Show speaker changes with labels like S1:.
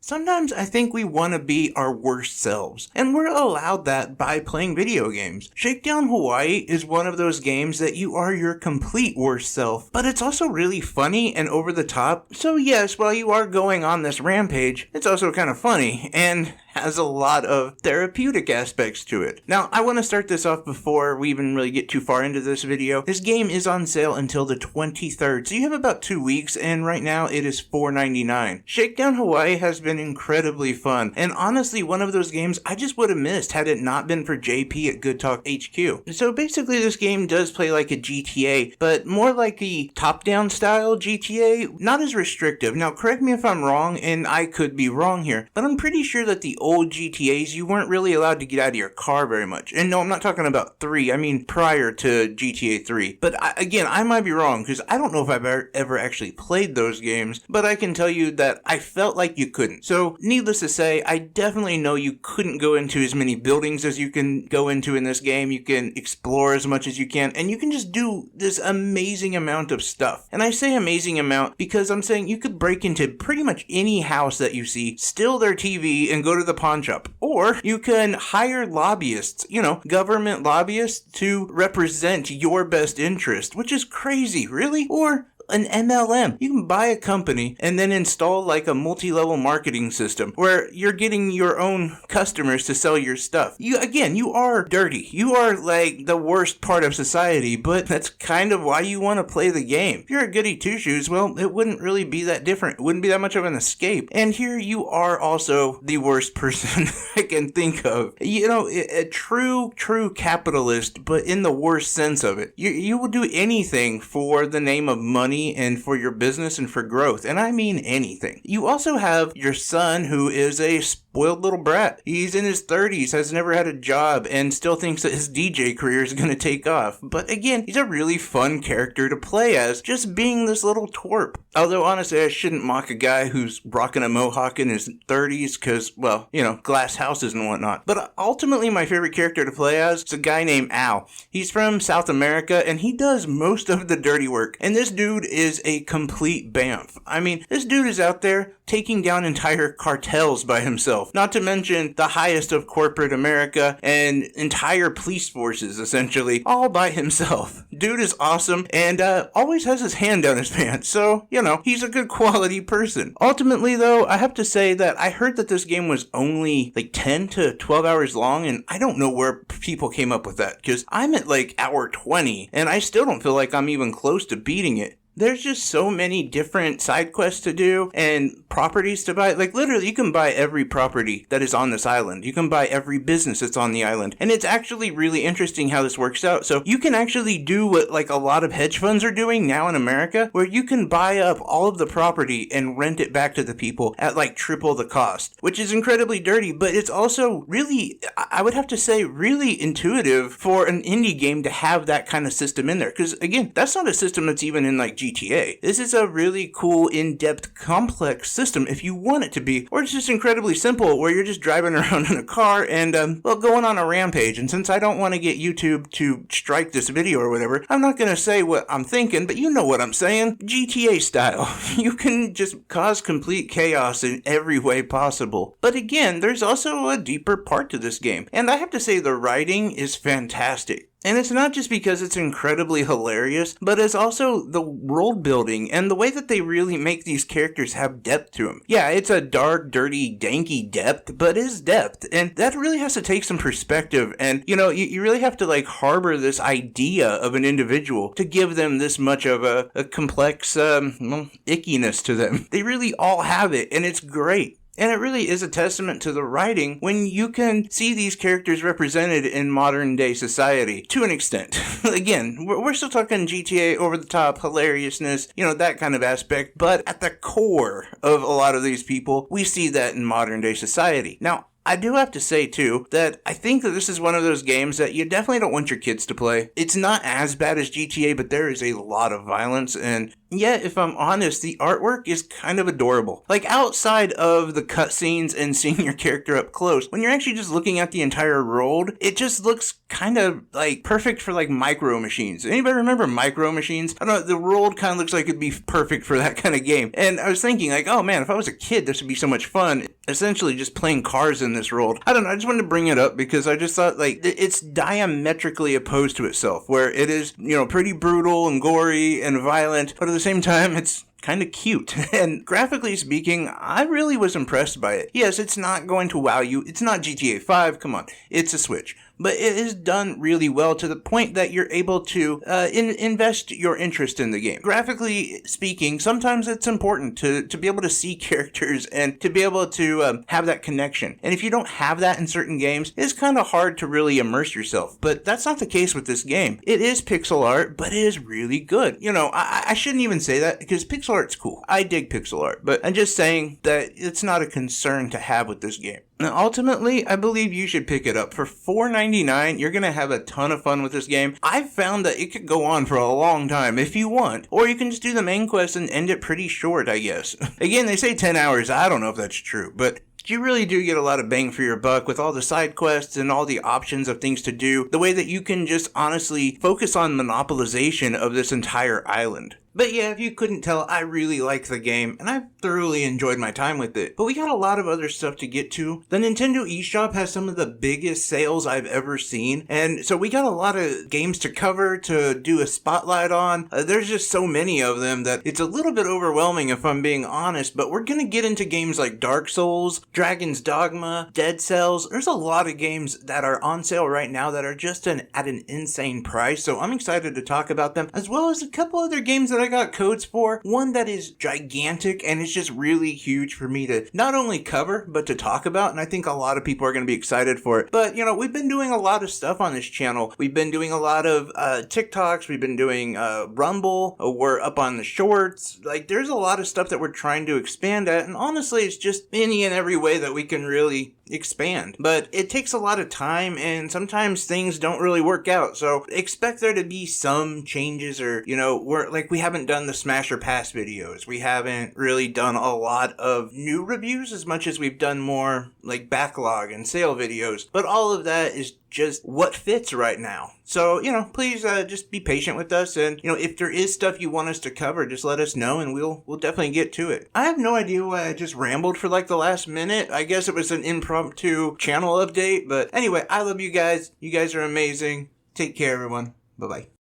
S1: Sometimes I think we want to be our worst selves, and we're allowed that by playing video games. Shakedown Hawaii is one of those games that you are your complete worst self, but it's also really funny and over the top. So yes, while you are going on this rampage, it's also kind of funny, and has a lot of therapeutic aspects to it. Now, I want to start this off before we even really get too far into this video. This game is on sale until the 23rd, so you have about 2 weeks, and right now it is $4.99. Shakedown Hawaii has been incredibly fun, and honestly, one of those games I just would have missed had it not been for JP at Good Talk HQ. So basically, this game does play like a GTA, but more like the top-down style GTA, not as restrictive. Now, correct me if I'm wrong, and I could be wrong here, but I'm pretty sure that the old GTAs, you weren't really allowed to get out of your car very much. And no, I'm not talking about 3, I mean prior to GTA 3. But again, I might be wrong, because I don't know if I've ever actually played those games, but I can tell you that I felt like you couldn't. So, needless to say, I definitely know you couldn't go into as many buildings as you can go into in this game. You can explore as much as you can, and you can just do this amazing amount of stuff. And I say amazing amount because I'm saying you could break into pretty much any house that you see, steal their TV, and go to the pawn shop. Or you can hire lobbyists, government lobbyists to represent your best interest, which is crazy, really? Or an MLM. You can buy a company and then install like a multi-level marketing system where you're getting your own customers to sell your stuff. You are dirty. You are like the worst part of society, but that's kind of why you want to play the game. If you're a goody two-shoes, well, it wouldn't really be that different. It wouldn't be that much of an escape. And here you are also the worst person I can think of. A true capitalist, but in the worst sense of it. You will do anything for the name of money and for your business and for growth, and I mean anything. You also have your son, who is a spoiled little brat. He's in his 30s, has never had a job, and still thinks that his DJ career is going to take off. But again, he's a really fun character to play as, just being this little twerp. Although honestly, I shouldn't mock a guy who's rocking a mohawk in his 30s because, well, glass houses and whatnot. But ultimately, my favorite character to play as is a guy named Al. He's from South America, and he does most of the dirty work. And this dude is a complete bamf. I mean, this dude is out there taking down entire cartels by himself. Not to mention the highest of corporate America and entire police forces, essentially, all by himself. Dude is awesome and always has his hand down his pants. So, he's a good quality person. Ultimately, though, I have to say that I heard that this game was only like 10 to 12 hours long, and I don't know where people came up with that, because I'm at like hour 20, and I still don't feel like I'm even close to beating it. There's just so many different side quests to do and properties to buy. Like, literally, you can buy every property that is on this island. You can buy every business that's on the island. And it's actually really interesting how this works out. So you can actually do what, like, a lot of hedge funds are doing now in America, where you can buy up all of the property and rent it back to the people at, like, triple the cost, which is incredibly dirty, but it's also really, I would have to say, really intuitive for an indie game to have that kind of system in there. Because, again, that's not a system that's even in, like, GTA. This is a really cool, in-depth, complex system if you want it to be, or it's just incredibly simple where you're just driving around in a car and, going on a rampage. And since I don't want to get YouTube to strike this video or whatever, I'm not going to say what I'm thinking, but you know what I'm saying. GTA style. You can just cause complete chaos in every way possible. But again, there's also a deeper part to this game, and I have to say the writing is fantastic. And it's not just because it's incredibly hilarious, but it's also the world building and the way that they really make these characters have depth to them. Yeah, it's a dark, dirty, danky depth, but it's depth. And that really has to take some perspective. And, you really have to, like, harbor this idea of an individual to give them this much of a complex, ickiness to them. They really all have it, and it's great. And it really is a testament to the writing when you can see these characters represented in modern day society to an extent. Again, we're still talking GTA over the top, hilariousness, that kind of aspect. But at the core of a lot of these people, we see that in modern day society. Now, I do have to say, too, that I think that this is one of those games that you definitely don't want your kids to play. It's not as bad as GTA, but there is a lot of violence, and, Yet, if I'm honest, the artwork is kind of adorable. Like, outside of the cutscenes and seeing your character up close, when you're actually just looking at the entire world, it just looks kind of like perfect for like micro machines. Anybody remember micro machines? I don't know, the world kind of looks like it'd be perfect for that kind of game. And I was thinking like, oh man, if I was a kid, this would be so much fun. Essentially just playing cars in this world. I don't know, I just wanted to bring it up because I just thought like it's diametrically opposed to itself, where it is, pretty brutal and gory and violent, but at the same time it's kind of cute. And graphically speaking, I really was impressed by it. Yes, it's not going to wow you. It's not GTA 5, come on. It's a Switch. But it is done really well to the point that you're able to invest your interest in the game. Graphically speaking, sometimes it's important to be able to see characters and to be able to have that connection. And if you don't have that in certain games, it's kind of hard to really immerse yourself. But that's not the case with this game. It is pixel art, but it is really good. I shouldn't even say that because pixel art's cool. I dig pixel art, but I'm just saying that it's not a concern to have with this game. Now, ultimately, I believe you should pick it up. For $4.99, you're going to have a ton of fun with this game. I've found that it could go on for a long time if you want, or you can just do the main quest and end it pretty short, I guess. Again, they say 10 hours. I don't know if that's true, but you really do get a lot of bang for your buck with all the side quests and all the options of things to do, the way that you can just honestly focus on monopolization of this entire island. But yeah, if you couldn't tell, I really like the game, and I've thoroughly enjoyed my time with it. But we got a lot of other stuff to get to. The Nintendo eShop has some of the biggest sales I've ever seen, and so we got a lot of games to cover, to do a spotlight on. There's just so many of them that it's a little bit overwhelming if I'm being honest, but we're gonna get into games like Dark Souls, Dragon's Dogma, Dead Cells. There's a lot of games that are on sale right now that are just at an insane price, so I'm excited to talk about them, as well as a couple other games that I got codes for. One that is gigantic and it's just really huge for me to not only cover but to talk about, and I think a lot of people are going to be excited for it. But we've been doing a lot of stuff on this channel. We've been doing a lot of TikToks, we've been doing Rumble, we're up on the shorts. Like, there's a lot of stuff that we're trying to expand at, and honestly it's just any and every way that we can really expand. But it takes a lot of time, and sometimes things don't really work out, so expect there to be some changes, or we haven't done the smash or pass videos. We haven't really done a lot of new reviews as much as we've done more like backlog and sale videos, but all of that is just what fits right now. So, please just be patient with us, and if there is stuff you want us to cover, just let us know and we'll definitely get to it. I have no idea why I just rambled for like the last minute. I guess it was an impromptu channel update, but anyway, I love you guys. You guys are amazing. Take care, everyone. Bye-bye.